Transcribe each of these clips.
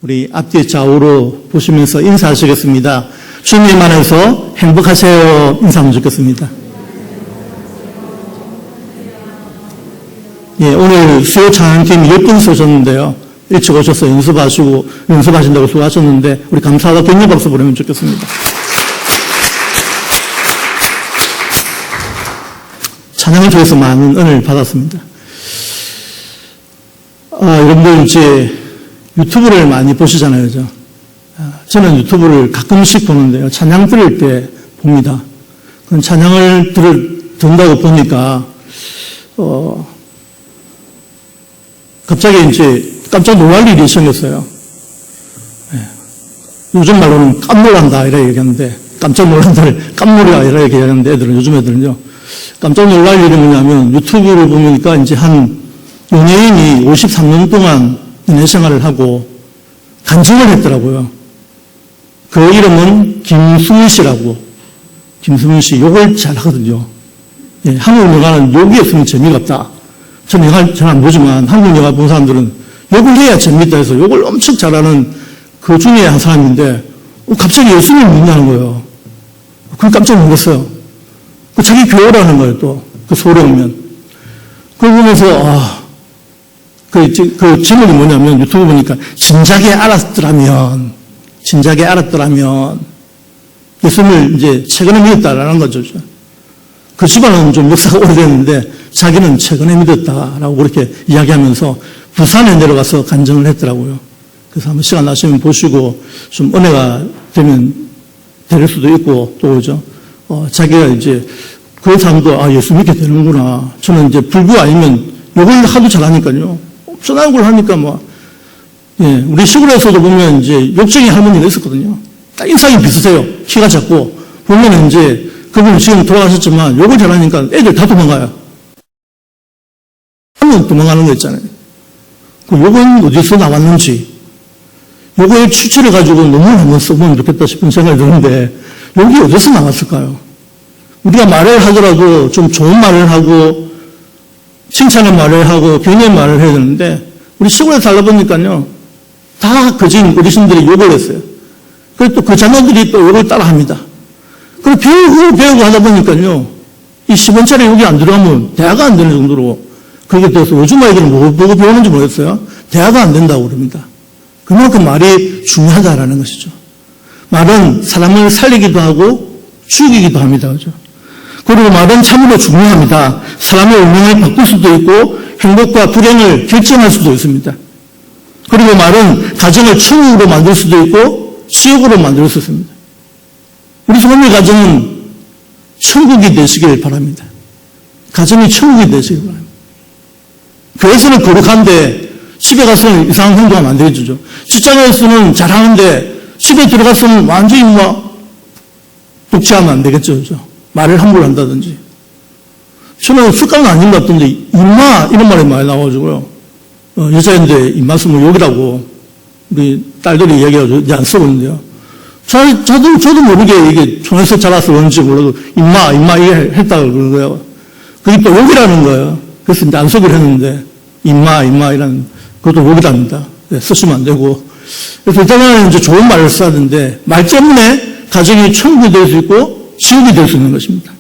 우리 앞뒤 좌우로 보시면서 인사하시겠습니다. 주님 안에서 행복하세요. 인사하면 좋겠습니다. 예, 오늘 수요 찬양팀 10분 오셨는데요. 일찍 오셔서 연습하신다고 수고하셨는데, 우리 감사하다 격려 박수 보내면 좋겠습니다. 찬양을 통해서 많은 은혜를 받았습니다. 여러분들 이제 유튜브를 많이 보시잖아요, 그죠? 저는 유튜브를 가끔씩 보는데요. 찬양 들을 때 봅니다. 그럼 찬양을 듣는다고 보니까, 갑자기 이제 깜짝 놀랄 일이 생겼어요. 요즘 말로는 깜놀란다, 이렇게 얘기하는데, 깜짝 놀란다를 깜놀이라 이렇게 얘기하는데, 요즘 애들은요. 깜짝 놀랄 일이 뭐냐면, 유튜브를 보니까 이제 한 연예인이 53년 동안 연예 생활을 하고 간증을 했더라고요. 그 이름은 김수민 씨라고. 김수민 씨, 욕을 잘 하거든요. 예, 한국 영화는 욕이 없으면 재미가 없다. 저는 영화 잘 안 보지만 한국 영화 본 사람들은 욕을 해야 재밌다 해서 욕을 엄청 잘하는 그 중에 한 사람인데 갑자기 예수님을 믿냐는 거예요. 그걸 깜짝 놀랐어요. 자기 교회라는 거예요, 또. 그 소리 오면. 그걸 보면서, 그 제목이 뭐냐면 유튜브 보니까 진작에 알았더라면 예수님을 이제 최근에 믿었다라는 거죠. 그 집안은 좀 역사가 오래됐는데 자기는 최근에 믿었다라고 그렇게 이야기하면서 부산에 내려가서 간증을 했더라고요. 그래서 한번 시간 나시면 보시고 좀 은혜가 되면 될 수도 있고 또 그죠. 자기가 이제 그 사람도 예수 믿게 되는구나. 저는 이제 불구 아니면 욕을 하도 잘하니까요. 뻔한 걸 하니까 예, 우리 시골에서도 보면 이제 욕쟁이 할머니가 있었거든요. 딱 인상이 비슷해요. 키가 작고 보면 이제 그분은 지금 돌아가셨지만 욕을 잘하니까 애들 다 도망가요. 하면 도망가는 거 있잖아요. 그 욕은 어디서 나왔는지 욕의 추출해 가지고 논문을 한번 써보면 좋겠다 싶은 생각이 드는데 욕이 어디서 나왔을까요? 우리가 말을 하더라도 좀 좋은 말을 하고 칭찬의 말을 하고 격려의 말을 해야 되는데 우리 시골에 살다 보니까요 다 거진 어르신들이 욕을 했어요. 그리고 또 그 자녀들이 또 욕을 따라 합니다. 그리고 배우고 하다 보니까요 이 10원짜리 욕이 안 들어가면 대화가 안 되는 정도로 그렇게 돼서 요즘 아이들은 뭐 보고 배우는지 모르겠어요. 대화가 안 된다고 그럽니다. 그만큼 말이 중요하다라는 것이죠. 말은 사람을 살리기도 하고 죽이기도 합니다. 그죠? 그리고 말은 참으로 중요합니다. 사람의 운명을 바꿀 수도 있고 행복과 불행을 결정할 수도 있습니다. 그리고 말은 가정을 천국으로 만들 수도 있고 지옥으로 만들 수 있습니다. 우리 성도의 가정은 천국이 되시길 바랍니다. 가정이 천국이 되시길 바랍니다. 교회에서는 거룩한데 집에 가서는 이상한 행동하면 안 되겠죠. 직장에서는 잘하는데 집에 들어가서는 완전히 독재하면 안 되겠죠. 그죠? 말을 함부로 한다든지. 저는 습관은 아닌 것 같던데, 임마, 이런 말이 많이 나와가지고요. 여자인데, 임마 쓰면 욕이라고, 우리 딸들이 얘기해가지고, 이제 안 쓰고 있는데요. 저도 모르게 이게 촌에서 자라서 그런지 몰라도, 임마, 이게 했다고 그러는 거예요. 그게 또 욕이라는 거예요. 그래서 이제 안 쓰기로 했는데, 임마, 이라는, 그것도 욕이랍니다. 네, 쓰시면 안 되고. 그래서 일단은 이제 좋은 말을 써야 되는데, 말 때문에 가정이 천국이 될 수 있고, 지옥이 될 수 있는 것입니다.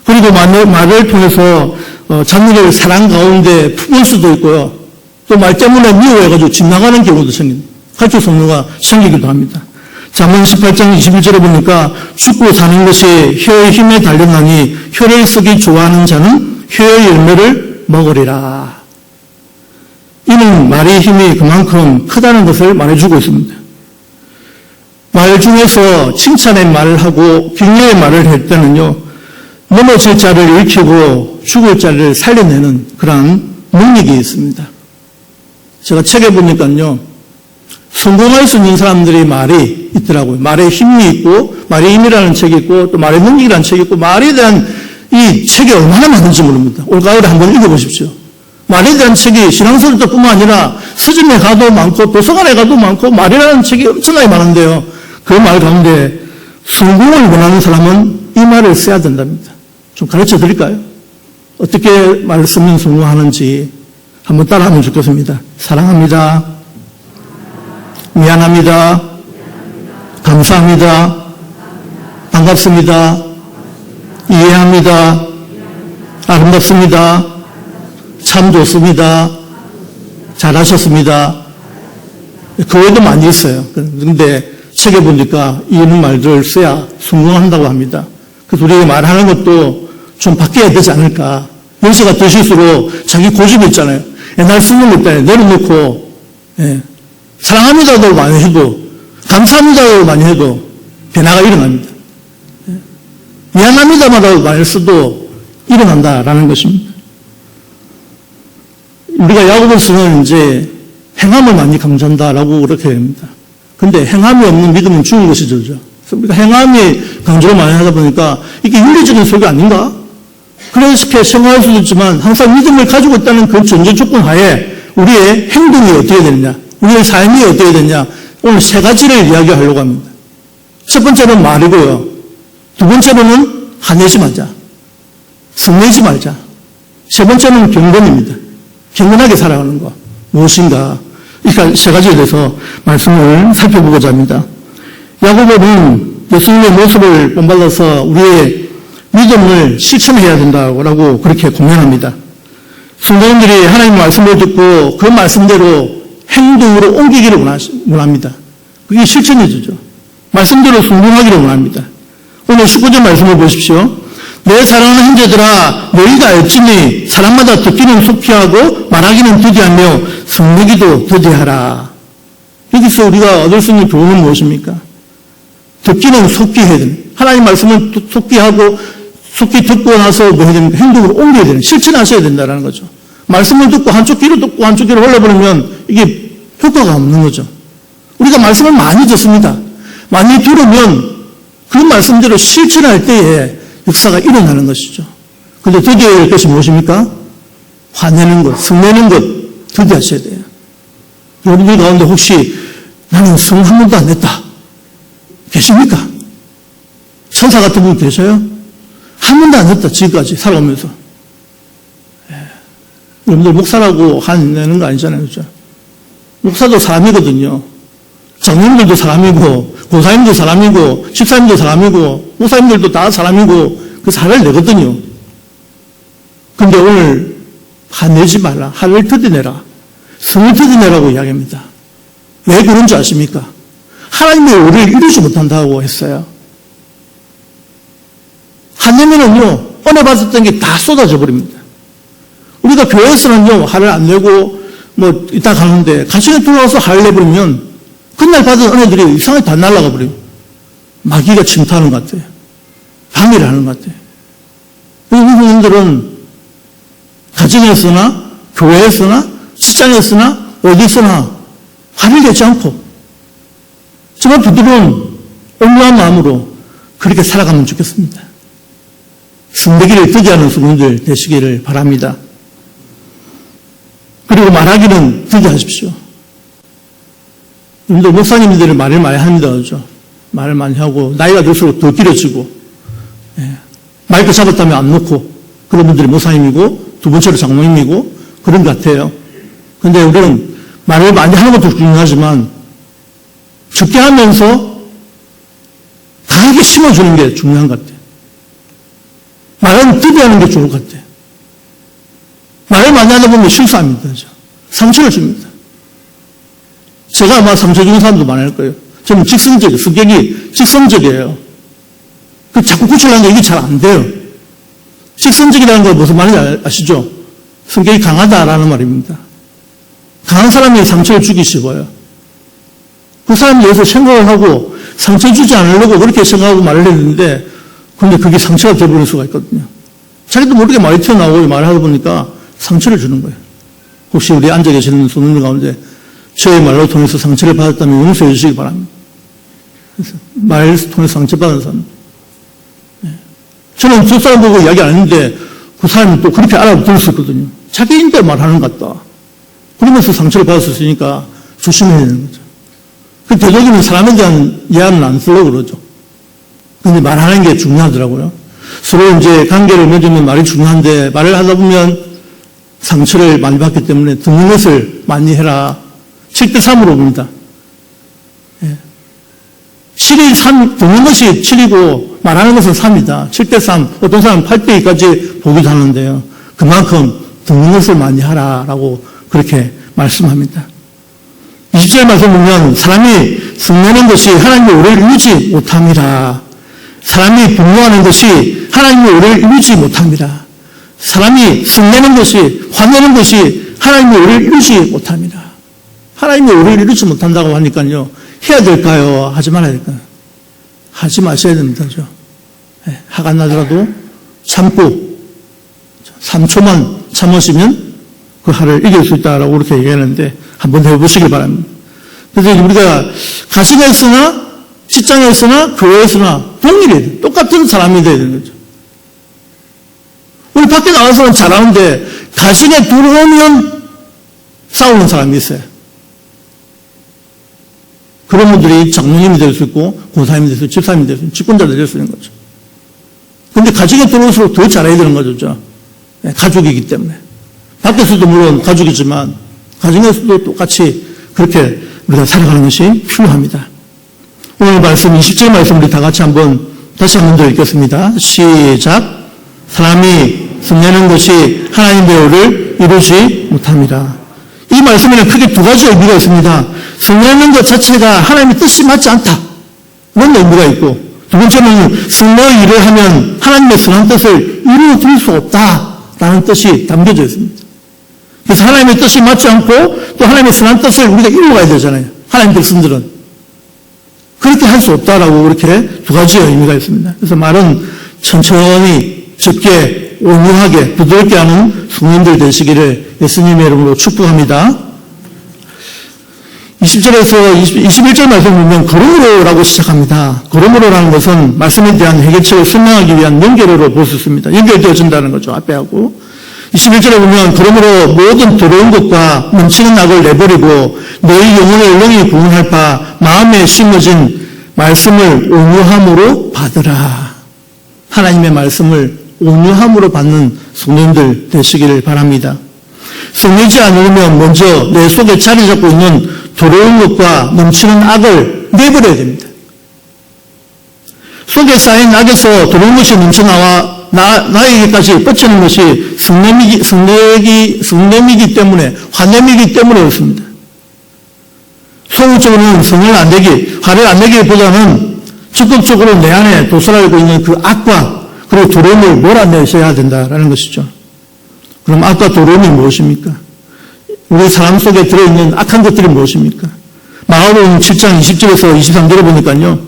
그리고 말을 통해서 자녀를 사랑 가운데 품을 수도 있고요. 또 말 때문에 미워해가지고 집 나가는 경우도 생깁니다. 가출 성노가 생기기도 합니다. 잠언 18장 21절에 보니까 죽고 사는 것이 혀의 힘에 달렸나니 혀를 쓰기 좋아하는 자는 혀의 열매를 먹으리라. 이는 말의 힘이 그만큼 크다는 것을 말해주고 있습니다. 말 중에서 칭찬의 말을 하고 격려의 말을 할 때는요, 넘어질 자를 일으키고 죽을 자를 살려내는 그런 능력이 있습니다. 제가 책에 보니까요, 성공할 수 있는 사람들의 말이 있더라고요. 말에 힘이 있고, 말의 힘이라는 책이 있고, 또 말의 능력이라는 책이 있고, 말에 대한 이 책이 얼마나 많은지 모릅니다. 올가을에 한번 읽어보십시오. 말에 대한 책이 신앙서적뿐만 아니라 서점에 가도 많고, 도서관에 가도 많고, 말이라는 책이 엄청나게 많은데요. 그 말 가운데 성공을 원하는 사람은 이 말을 써야 된답니다. 좀 가르쳐 드릴까요? 어떻게 말을 쓰면 성공하는지 한번 따라하면 좋겠습니다. 사랑합니다. 미안합니다. 감사합니다. 반갑습니다. 이해합니다. 아름답습니다. 참 좋습니다. 잘하셨습니다. 그 외에도 많이 있어요. 그런데 책에 보니까 이런 말들을 써야 성공한다고 합니다. 그래서 우리가 말하는 것도 좀 바뀌어야 되지 않을까. 연세가 드실수록 자기 고집이 있잖아요. 옛날 쓰는 것 있잖아요. 내려놓고, 사랑합니다도 많이 해도, 감사합니다도 많이 해도 변화가 일어납니다. 미안합니다마다 많이 써도 일어난다라는 것입니다. 우리가 야고보서는 이제 행함을 많이 강조한다라고 그렇게 됩니다. 근데 행함이 없는 믿음은 죽은 것이죠. 우리가 행함이 강조를 많이 하다 보니까 이게 윤리적인 소개 아닌가? 그렇게 생각할 수도 있지만 항상 믿음을 가지고 있다는 그 전제 조건 하에 우리의 행동이 어떻게 되느냐, 우리의 삶이 어떻게 되느냐, 오늘 세 가지를 이야기하려고 합니다. 첫 번째는 말이고요. 두 번째로는 화내지 말자. 성내지 말자. 세 번째는 경건입니다. 경건하게 살아가는 것. 무엇인가. 그러니까 세 가지에 대해서 말씀을 살펴보고자 합니다. 야고보는 예수님의 모습을 본받아서 우리의 믿음을 실천해야 된다고 그렇게 공언합니다. 성도님들이 하나님의 말씀을 듣고 그 말씀대로 행동으로 옮기기를 원합니다. 그게 실천이죠. 말씀대로 순종하기를 원합니다. 오늘 19절 말씀을 보십시오. 내 사랑하는 형제들아 너희가 알지니 사람마다 듣기는 속히 하고 말하기는 더디하며 성내기도 더디하라. 여기서 우리가 얻을 수 있는 교훈은 무엇입니까? 듣기는 속히 해야 됩니다. 하나님 말씀을 속히 하고 속히 듣고 나서 뭐 해야 됩니까? 행동으로 옮겨야 되는, 실천하셔야 된다는 거죠. 말씀을 듣고 한쪽 귀로 듣고 한쪽 귀로 흘려버리면 이게 효과가 없는 거죠. 우리가 말씀을 많이 듣습니다. 많이 들으면 그 말씀대로 실천할 때에 역사가 일어나는 것이죠. 그런데 드디어야 할 것이 무엇입니까? 화내는 것, 성내는 것 드디어 하셔야 돼요. 여러분들 가운데 혹시 나는 성 한 번도 안 냈다 계십니까? 천사 같은 분 계셔요? 한 번도 안 냈다 지금까지 살아오면서. 여러분들 목사라고 내는 거 아니잖아요. 그렇죠? 목사도 사람이거든요. 장로님들도 사람이고 고사님도 사람이고 집사님도 사람이고 목사님들도 다 사람이고 그 살을 내거든요. 근데 오늘 화내지 말라. 화를 터져내라. 성을 터져내라고 이야기합니다. 왜 그런 줄 아십니까? 하나님의 의를 이루지 못한다고 했어요. 화내면은요 은혜 받았던 게 다 쏟아져 버립니다. 우리가 교회에서는요 화를 안 내고 뭐 이따 가는데 가정에 들어와서 화를 내버리면 그날 받은 은혜들이 이상하게 다 날아가 버려요. 마귀가 침투하는 것 같아요. 방해를 하는 것 같아요. 우리 분들은 가정에서나 교회에서나 직장에서나 어디서나 화를 내지 않고 정말 부드러운 온유한 마음으로 그렇게 살아가면 좋겠습니다. 성내기를 더디하는 성도들 되시기를 바랍니다. 그리고 말하기는 더디하십시오. 여러분들 목사님들은 말을 많이 합니다. 그렇죠? 말을 많이 하고 나이가 들수록 더 길어지고 마이크 잡았다면 안 놓고 그런 분들이 목사님이고 두 번째로 장로님이고 그런 것 같아요. 그런데 우리는 말을 많이 하는 것도 중요하지만 적게 하면서 강하게 심어주는 게 중요한 것 같아요. 말은 드디하는 게 좋을 것 같아요. 말을 많이 하다 보면 실수합니다. 그렇죠? 상처를 줍니다. 제가 아마 상처 주는 사람도 많을 거예요. 저는 직선적이에요. 성격이 직선적이에요. 그 자꾸 고치려는 게 이게 잘 안 돼요. 직선적이라는 건 무슨 말인지 아시죠? 성격이 강하다라는 말입니다. 강한 사람이 상처를 주기 쉬워요. 그 사람에 대해서 생각을 하고 상처 주지 않으려고 그렇게 생각하고 말을 했는데 근데 그게 상처가 되어버릴 수가 있거든요. 자기도 모르게 말이 튀어나오고 말을 하다 보니까 상처를 주는 거예요. 혹시 우리 앉아 계시는 손님들 가운데 저의 말로 통해서 상처를 받았다면 용서해 주시기 바랍니다. 그래서 말을 통해서 상처받은 사람. 저는 저 사람 보고 이야기 안 했는데 그 사람이 또 그렇게 알아들을 수 있거든요. 자기인데 말하는 것 같다. 그러면서 상처를 받았으니까 조심해야 되는 거죠. 그 되도록이면 사람에 대한 이해는 안 쓰려고 그러죠. 근데 말하는 게 중요하더라고요. 서로 이제 관계를 맺으면 말이 중요한데 말을 하다 보면 상처를 많이 받기 때문에 듣는 것을 많이 해라. 7대3으로 봅니다. 7이 3, 듣는 것이 7이고 말하는 것은 3이다. 7대 3, 어떤 사람은 8대 2까지 보기도 하는데요. 그만큼 듣는 것을 많이 하라라고 그렇게 말씀합니다. 20절 말씀 보면 사람이 성내는 것이 하나님의 오를 이루지 못함이라. 사람이 분노하는 것이 하나님의 오를 이루지 못합니다. 사람이 성내는 것이, 화내는 것이 하나님의 오를 이루지 못합니다. 하나님의 오를 이루지 못한다고 하니까요. 해야 될까요? 하지 말아야 될까요? 하지 마셔야 됩니다. 화가 나더라도 참고 3초만 참으시면 그 화를 이길 수 있다라고 그렇게 얘기하는데 한번 해보시길 바랍니다. 그래서 우리가 가정에서나 직장에서나 교회에서나 동일해요. 똑같은 사람이 돼야 되는 거죠. 우리 밖에 나와서는 잘하는데 가정에 들어오면 싸우는 사람이 있어요. 그런 분들이 장로님이 될 수 있고 권사님이 될 수 있고 집사님이 될 수 있고 집권자도 될 수 있는 거죠. 그런데 가정에 들어올수록 더 잘해야 되는 거죠. 가족이기 때문에. 밖에서도 물론 가족이지만 가정에서도 똑같이 그렇게 우리가 살아가는 것이 필요합니다. 오늘 말씀 20절 말씀 우리 다 같이 다시 한 번 더 읽겠습니다. 시작. 사람이 성내는 것이 하나님의 오를 이루지 못합니다. 이 말씀에는 크게 두 가지 의미가 있습니다. 성내는 것 자체가 하나님의 뜻이 맞지 않다. 그런 의미가 있고, 두 번째는 성내의 일을 하면 하나님의 선한 뜻을 이루어질 수 없다라는 뜻이 담겨져 있습니다. 그래서 하나님의 뜻이 맞지 않고 또 하나님의 선한 뜻을 우리가 이루어가야 되잖아요. 하나님 백성들은. 그렇게 할 수 없다라고 그렇게 두 가지의 의미가 있습니다. 그래서 말은 천천히 적게 온유하게 부드럽게 하는 성인들 되시기를 예수님의 이름으로 축복합니다. 20절에서 21절 말씀 보면 그러므로라고 시작합니다. 그러므로라는 것은 말씀에 대한 해결책을 설명하기 위한 연결어로 볼 수 있습니다. 연결되어진다는 거죠. 앞에 하고. 21절에 보면 그러므로 모든 더러운 것과 넘치는 악을 내버리고 너희 영혼의 영이 구원할 바 마음에 심어진 말씀을 온유함으로 받으라. 하나님의 말씀을 온유함으로 받는 성도님들 되시기를 바랍니다. 성내지 않으면 먼저 내 속에 자리 잡고 있는 더러운 것과 넘치는 악을 내버려야 됩니다. 속에 쌓인 악에서 더러운 것이 넘쳐나와 나에게까지 뻗치는 것이 성냄이기 때문에, 화냄이기 때문에 그렇습니다. 소극적으로는 화를 안 내기보다는 적극적으로 내 안에 도살하고 있는 그 악과 그리고 더러움을 몰아내셔야 된다라는 것이죠. 그럼 악과 더러움이 무엇입니까? 우리 사람 속에 들어있는 악한 것들이 무엇입니까? 마가복음 7장 20절에서 23절에 보니까요.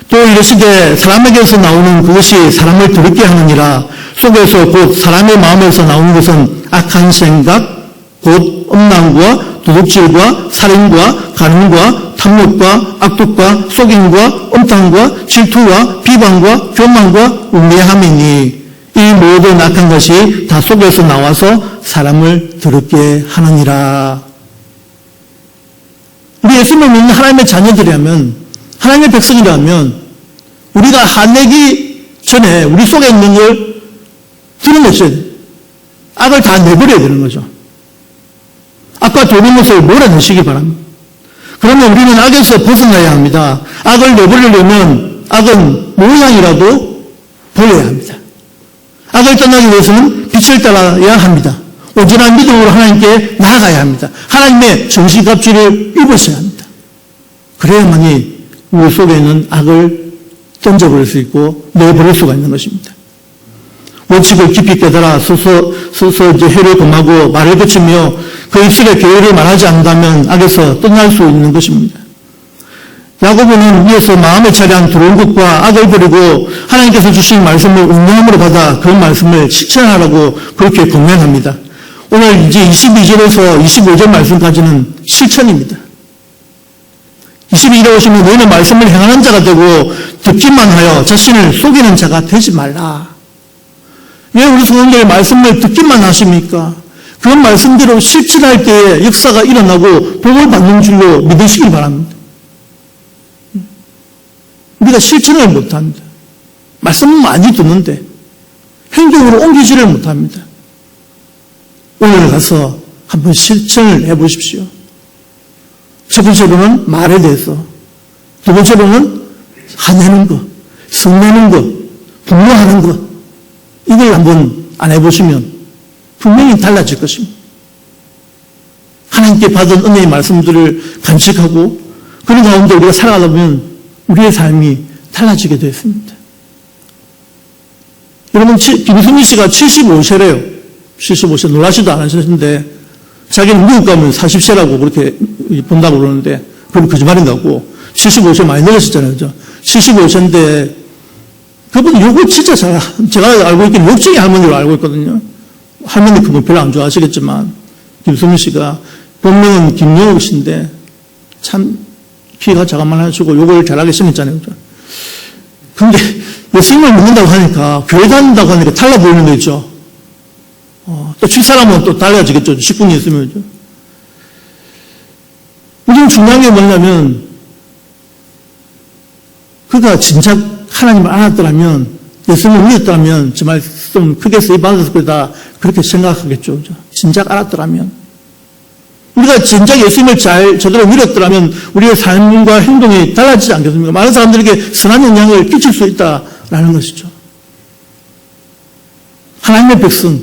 또 이르시되 사람에게서 나오는 그것이 사람을 더럽게 하느니라. 속에서 곧 사람의 마음에서 나오는 것은 악한 생각, 곧 음란과 도둑질과 살인과 간음과 탐욕과 악독과 속임과 음탕과 질투와 비방과 교만과 우매함이니 이 모든 악한 것이 다 속에서 나와서 사람을 더럽게 하느니라. 우리 예수님을 믿는 하나님의 자녀들이라면, 하나님의 백성이라면 우리가 화내기 전에 우리 속에 있는 걸 드러내셔야 돼요. 악을 다 내버려야 되는 거죠. 악과 더러운 것을 몰아내시기 바랍니다. 그러면 우리는 악에서 벗어나야 합니다. 악을 내버리려면 악은 모양이라도 보여야 합니다. 악을 떠나기 위해서는 빛을 따라야 합니다. 온전한 믿음으로 하나님께 나아가야 합니다. 하나님의 정신갑주를 입으셔야 합니다. 그래야만이 우리 속에 있는 악을 던져버릴 수 있고 내버릴 수가 있는 것입니다. 원칙을 깊이 깨달아 서서 이제 혀를 금하고 말을 그치며 그 입술에 계율을 말하지 않는다면 악에서 떠날 수 있는 것입니다. 야고보는 위에서 마음에 차려한 들어온 것과 악을 버리고 하나님께서 주신 말씀을 온유함으로 받아 그 말씀을 실천하라고 그렇게 권면합니다. 오늘 이제 22절에서 25절 말씀까지는 실천입니다. 22절에 오시면 너희는 말씀을 행하는 자가 되고 듣기만 하여 자신을 속이는 자가 되지 말라. 왜 우리 성도님들 말씀을 듣기만 하십니까? 그 말씀대로 실천할 때에 역사가 일어나고 복을 받는 줄로 믿으시기 바랍니다. 우리가 실천을 못합니다. 말씀은 많이 듣는데 행동으로 옮기지를 못합니다. 오늘 가서 한번 실천을 해보십시오. 첫 번째로는 말에 대해서, 두 번째로는 화내는 거, 성내는 거, 분노하는 거, 이걸 한번 안 해보시면 분명히 달라질 것입니다. 하나님께 받은 은혜의 말씀들을 간직하고 그런 가운데 우리가 살아가다 보면 우리의 삶이 달라지게 되었습니다. 여러분, 김수미 씨가 75세래요. 75세 놀라지도 않으셨는데 자기는 미국 가면 40세라고 그렇게 본다고 그러는데 그건 거짓말인 것 같고 75세 많이 늘으셨잖아요. 그죠? 75세인데 그분 욕을 진짜 제가 알고 있기는 욕쟁이 할머니로 알고 있거든요. 할머니 그분 별로 안 좋아하시겠지만 김수미 씨가 본명은 김영욱 씨인데 참 키가 작아만 하시고 욕을 잘하게 생겼잖아요. 그죠? 근데 예수님을 믿는다고 하니까 교회 다닌다고 하니까 달라 보이는 거 있죠. 또 칠사람은 또 달라지겠죠. 직분이 있으면. 우리는 중요한 게 뭐냐면 그가 진짜 하나님을 알았더라면 예수님을 믿었더라면 정말 좀 크게 쓰임받았을 거다 그렇게 생각하겠죠. 그죠? 진작 알았더라면 우리가 진작 예수님을 제대로 믿었더라면 우리의 삶과 행동이 달라지지 않겠습니까? 많은 사람들에게 선한 영향을 끼칠 수 있다라는 것이죠. 하나님의 백성,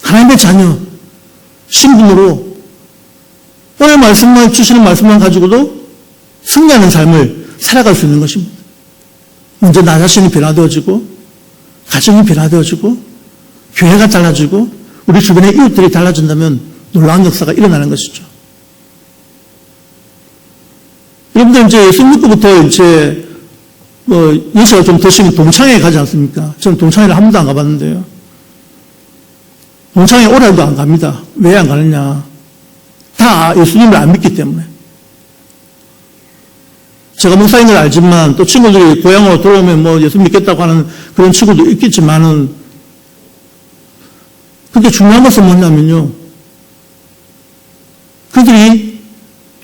하나님의 자녀, 신분으로 오늘 말씀만 주시는 말씀만 가지고도 승리하는 삶을 살아갈 수 있는 것입니다. 먼저 나 자신이 변화되어지고 가정이 변화되어지고 교회가 달라지고 우리 주변의 이웃들이 달라진다면 놀라운 역사가 일어나는 것이죠. 여러분들 이제 예수 믿고부터 이제 연세가 좀 드시면 동창회 가지 않습니까? 저는 동창회를 한 번도 안 가봤는데요. 동창회 오래도 안 갑니다. 왜 안 가느냐? 다 예수님을 안 믿기 때문에. 제가 목사인 걸 알지만 또 친구들이 고향으로 들어오면 예수 믿겠다고 하는 그런 친구도 있겠지만은 근데 중요한 것은 뭐냐면요. 그들이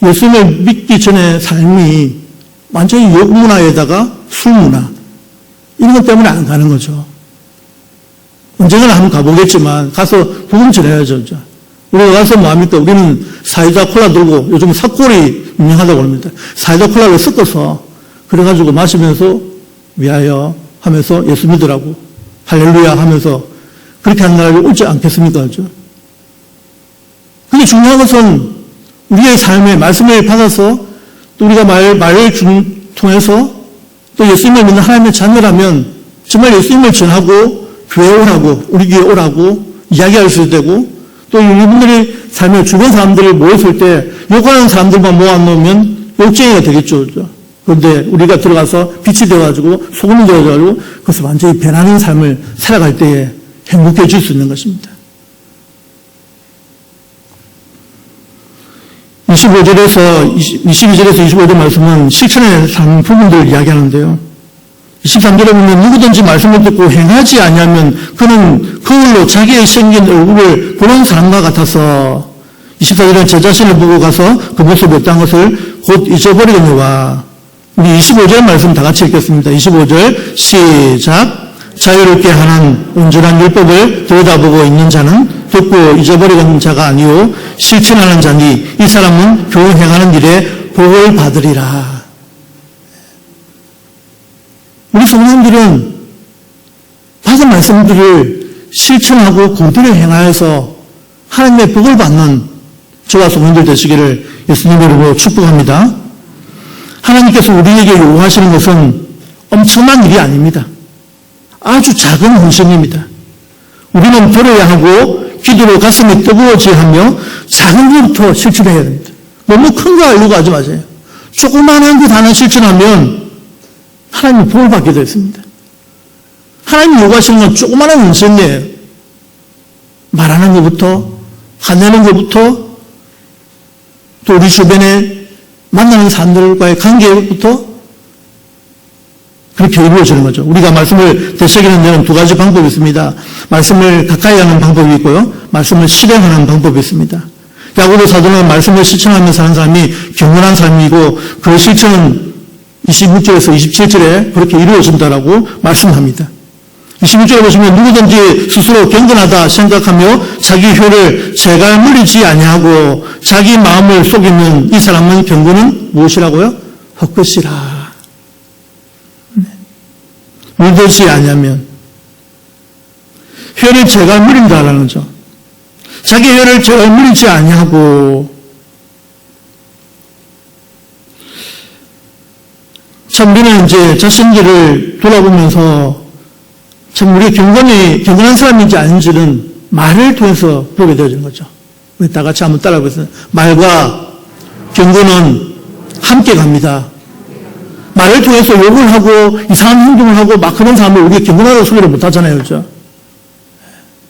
예수님을 믿기 전에 삶이 완전히 욕문화에다가 술문화 이런 것 때문에 안 가는 거죠. 언젠가는 한번 가보겠지만 가서 복음 전해야죠. 우리가 가서 뭐합니까? 우리는 사이다 콜라 들고 요즘 사골이 유명하다고 합니다. 사이다 콜라를 섞어서 그래가지고 마시면서 위하여 하면서 예수 믿으라고 할렐루야 하면서 그렇게 하는 날이 오지 않겠습니까? 그죠? 근데 중요한 것은 우리의 삶에 말씀을 받아서 또 우리가 말을 통해서 또 예수님을 믿는 하나님의 자녀라면 정말 예수님을 전하고 교회 오라고 우리 교회 오라고 이야기할 수 되고 또 이분들이 삶의 주변 사람들이 모였을 때 욕하는 사람들만 모아놓으면 욕쟁이가 되겠죠. 그런데 우리가 들어가서 빛이 되어가지고 소금이 되어가지고 그것을 완전히 변하는 삶을 살아갈 때에 행복해질 수 있는 것입니다. 22절에서 25절 말씀은 실천의 삶 부분들을 이야기하는데요. 23절에 보면 누구든지 말씀을 듣고 행하지 아니하면 그는 거울로 자기의 생긴 얼굴을 보는 사람과 같아서 24절은 제 자신을 보고 가서 그 모습이 어떤 것을 곧 잊어버리거니와 우리 25절 말씀 다 같이 읽겠습니다. 25절 시작. 자유롭게 하는 온전한 율법을 들여다보고 있는 자는 듣고 잊어버리는 자가 아니요 실천하는 자니 이 사람은 교훈 행하는 일에 복을 받으리라. 우리 성도님들은 받은 말씀들을 실천하고 그대로 행하여서 하나님의 복을 받는 저와 성도님들 되시기를 예수님의 이름으로 축복합니다. 하나님께서 우리에게 요구하시는 것은 엄청난 일이 아닙니다. 아주 작은 헌신입니다. 우리는 들어야 하고 기도로 가슴이 뜨거워져야 하며 작은 것부터 실천해야 됩니다. 너무 큰 거 하려고 하지 마세요. 조그마한 것 하나 실천하면 하나님이 복을 받게 되어 있습니다. 하나님이 요구하시는 건 조그마한 헌신이에요. 말하는 것부터 화내는 것부터 또 우리 주변에 만나는 사람들과의 관계부터 그렇게 이루어지는 거죠. 우리가 말씀을 되새기는 데는 두 가지 방법이 있습니다. 말씀을 가까이 하는 방법이 있고요. 말씀을 실행하는 방법이 있습니다. 야고보 사도는 말씀을 실천하면서 하는 사람이 경건한 삶이고 그 실천은 26절에서 27절에 그렇게 이루어진다라고 말씀합니다. 26절에 보시면 누구든지 스스로 경건하다 생각하며 자기 혀를 제갈 물리지 아니하고 자기 마음을 속이는 이 사람은 경건은 무엇이라고요? 헛것이라. 물들지 아니하면 혀를 제가 물린다라는 거죠. 자기 혀를 제가 물리지 아니하고 참 우리는 이제 자신들을 돌아보면서 참 우리 경건한 사람인지 아닌지는 말을 통해서 보게 되어지는 거죠. 우리 다 같이 한번 따라해보겠습니다. 말과 경건은 함께 갑니다. 말을 통해서 욕을 하고 이상한 행동을 하고 막 그런 사람을 우리가 경건하다고 소개를 못 하잖아요. 그렇죠?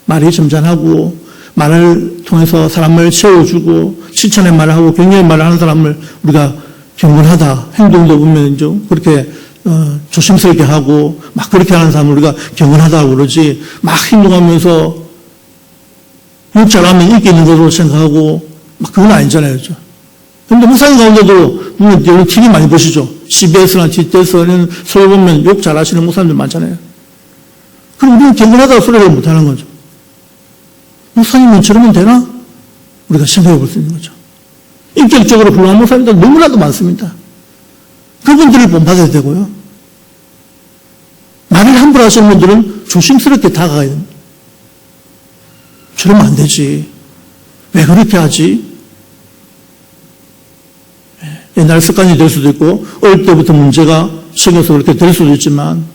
말이 점잖하고 말을 통해서 사람을 세워주고 칭찬의 말을 하고 격려의 말을 하는 사람을 우리가 경건하다. 행동도 보면 좀 그렇게 조심스럽게 하고 막 그렇게 하는 사람을 우리가 경건하다고 그러지 막 행동하면서 욕 잘하면 인기 있는 것으로 생각하고 막 그건 아니잖아요. 그렇죠? 그런데 목사님 가운데도 여러분 TV 많이 보시죠? CBS나 TBS는 서울 보면 욕 잘하시는 목사님들 많잖아요. 그럼 우리는 경건하다고 소리를 못하는 거죠. 목사님은 저러면 되나? 우리가 생각해 볼 수 있는 거죠. 인격적으로 훌륭한 목사님들 너무나도 많습니다. 그분들을 본받아야 되고요. 말을 함부로 하시는 분들은 조심스럽게 다가가야 됩니다. 저러면 안 되지. 왜 그렇게 하지? 옛날 습관이 될 수도 있고 어릴 때부터 문제가 생겨서 그렇게 될 수도 있지만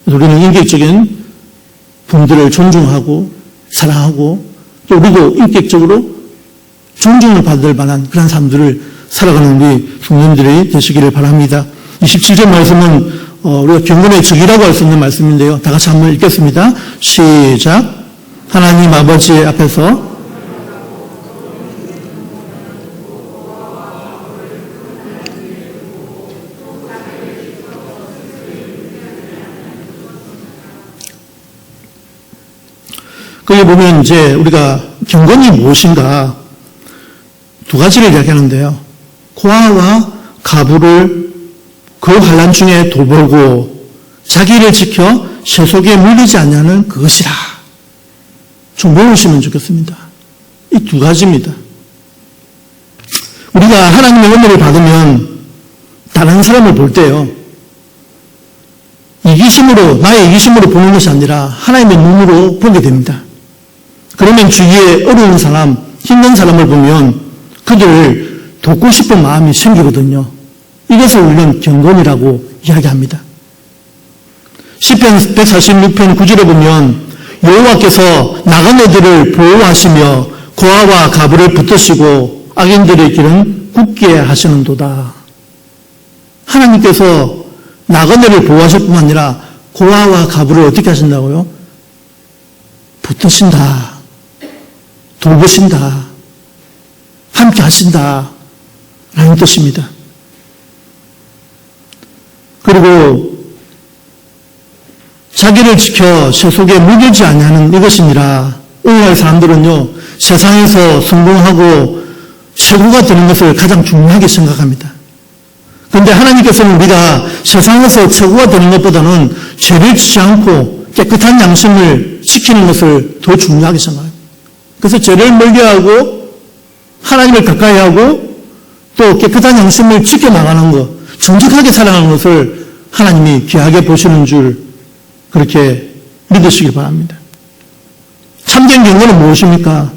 우리는 인격적인 분들을 존중하고 사랑하고 또 우리도 인격적으로 존중을 받을 만한 그런 사람들을 살아가는 우리 성도님들이 되시기를 바랍니다. 27절 말씀은 우리가 경건의 적이라고 할 수 있는 말씀인데요. 다 같이 한번 읽겠습니다. 시작. 하나님 아버지 앞에서 거기 보면 이제 우리가 경건이 무엇인가 두 가지를 이야기하는데요. 고아와 가부를 그 환난 중에 돌보고 자기를 지켜 세속에 물리지 않냐는 그것이라. 좀 외우시면 좋겠습니다. 이 두 가지입니다. 우리가 하나님의 은혜를 받으면 다른 사람을 볼 때요. 나의 이기심으로 보는 것이 아니라 하나님의 눈으로 보게 됩니다. 그러면 주위에 어려운 사람, 힘든 사람을 보면 그들을 돕고 싶은 마음이 생기거든요. 이것을 우리는 경건이라고 이야기합니다. 시편 146편 9절에 보면 여호와께서 나그네들을 보호하시며 고아와 가부를 붙드시고 악인들의 길은 굳게 하시는도다. 하나님께서 나그네를 보호하실 뿐만 아니라 고아와 가부를 어떻게 하신다고요? 붙드신다. 돌보신다. 함께 하신다. 라는 뜻입니다. 그리고 자기를 지켜 세속에 물들지 아니하는 이것이니라. 오늘날 사람들은요, 세상에서 성공하고 최고가 되는 것을 가장 중요하게 생각합니다. 그런데 하나님께서는 우리가 세상에서 최고가 되는 것보다는 죄를 짓지 않고 깨끗한 양심을 지키는 것을 더 중요하게 생각합니다. 그래서 죄를 멀리하고 하나님을 가까이 하고 또 깨끗한 양심을 지켜나가는 것, 정직하게 살아가는 것을 하나님이 귀하게 보시는 줄 그렇게 믿으시길 바랍니다. 참된 경건은 무엇입니까?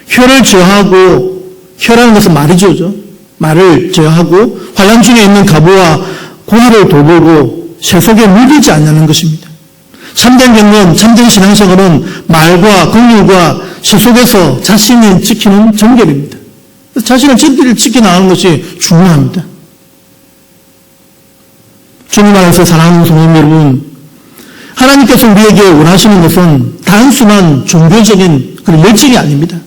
혀를 제어하고, 혀라는 것은 말이죠. 말을 제어하고 환난 중에 있는 가부와 고아를 돌보고 세속에 물들지 않냐는 것입니다. 참된 경건, 참된 신앙생활은 말과 긍휼과 세속에서 자신이 지키는 정결입니다. 자신을 지켜나가는 것이 중요합니다. 주님 안에서 사랑하는 성도 여러분, 하나님께서 우리에게 원하시는 것은 단순한 종교적인 그런 열정이 아닙니다.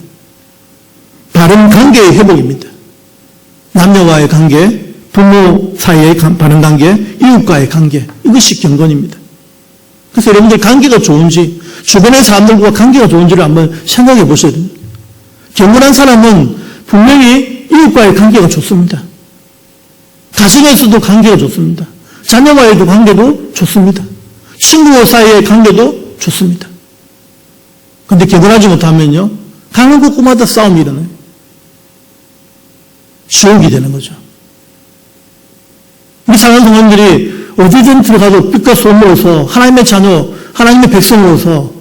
바른 관계의 회복입니다. 남녀와의 관계, 부모 사이의 바른 관계, 이웃과의 관계, 이것이 경건입니다. 그래서 여러분들 관계가 좋은지, 주변의 사람들과 관계가 좋은지를 한번 생각해 보셔야 됩니다. 경건한 사람은 분명히 이웃과의 관계가 좋습니다. 가정에서도 관계가 좋습니다. 자녀와의도 관계도 좋습니다. 친구 사이의 관계도 좋습니다. 그런데 경건하지 못하면요, 가는 곳마다 싸움이 일어나요. 지옥이 되는 거죠. 우리 사랑하는 성도님들이 어디든 들어가도 빛과 소금으로서 하나님의 자녀, 하나님의 백성으로서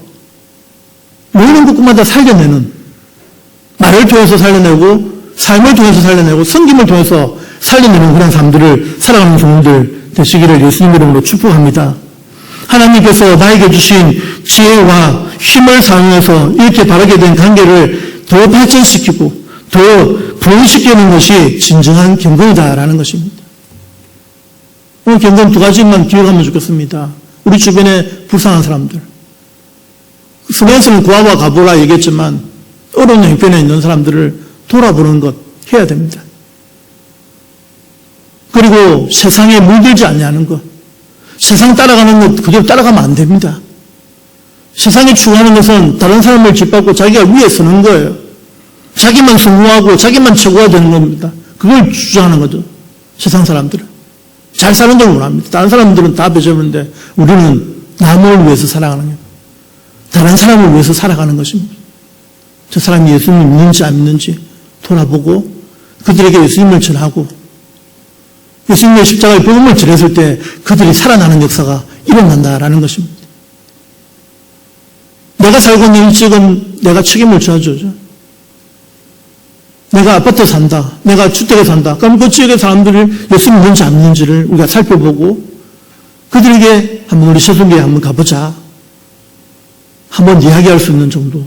모이는 곳마다 살려내는, 말을 통해서 살려내고 삶을 통해서 살려내고 성김을 통해서 살려내는 그런 삶들을 살아가는 종들 되시기를 예수님 이름으로 축복합니다. 하나님께서 나에게 주신 지혜와 힘을 사용해서 이렇게 바르게 된 관계를 더 발전시키고 더 부흥시키는 것이 진정한 경건이다라는 것입니다. 오늘 경건 두 가지만 기억하면 좋겠습니다. 우리 주변에 불쌍한 사람들. 성경에서는 구하와 가보라 얘기했지만 어려운 형편에 있는 사람들을 돌아보는 것 해야 됩니다. 그리고 세상에 물들지 않냐는 것. 세상 따라가는 것 그대로 따라가면 안 됩니다. 세상이 추구하는 것은 다른 사람을 짓밟고 자기가 위에 서는 거예요. 자기만 성공하고 자기만 최고가 되는 겁니다. 그걸 주장하는 거죠. 세상 사람들은. 잘 사는 줄 원합니다. 다른 사람들은 다 배제하는데 우리는 남을 위해서 살아가는 거예요. 다른 사람을 위해서 살아가는 것입니다. 저 사람이 예수님을 믿는지 안 믿는지 돌아보고 그들에게 예수님을 전하고 예수님의 십자가의 복음을 전했을 때 그들이 살아나는 역사가 일어난다라는 것입니다. 내가 살고 있는 일찍은 내가 책임을 져야죠. 내가 아파트에 산다. 내가 주택에 산다. 그럼 그 지역의 사람들을 예수님 믿는지 안 믿는지를 우리가 살펴보고 그들에게 한번 우리 세종교에 한번 가보자. 한번 이야기할 수 있는 정도.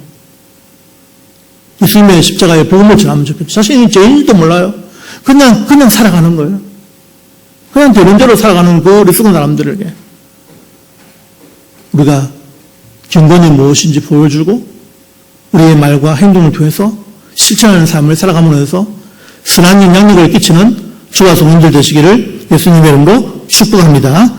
예수님의 십자가의 복음을 전하면 좋겠죠. 자신이 죄인지도 몰라요. 그냥 살아가는 거예요. 그냥 되는 대로 살아가는 그 어리석은 사람들에게 우리가 경건이 무엇인지 보여주고 우리의 말과 행동을 통해서 실천하는 삶을 살아감으로 해서 선한 영향력을 끼치는 주와 성원들 되시기를 예수님의 이름으로 축복합니다.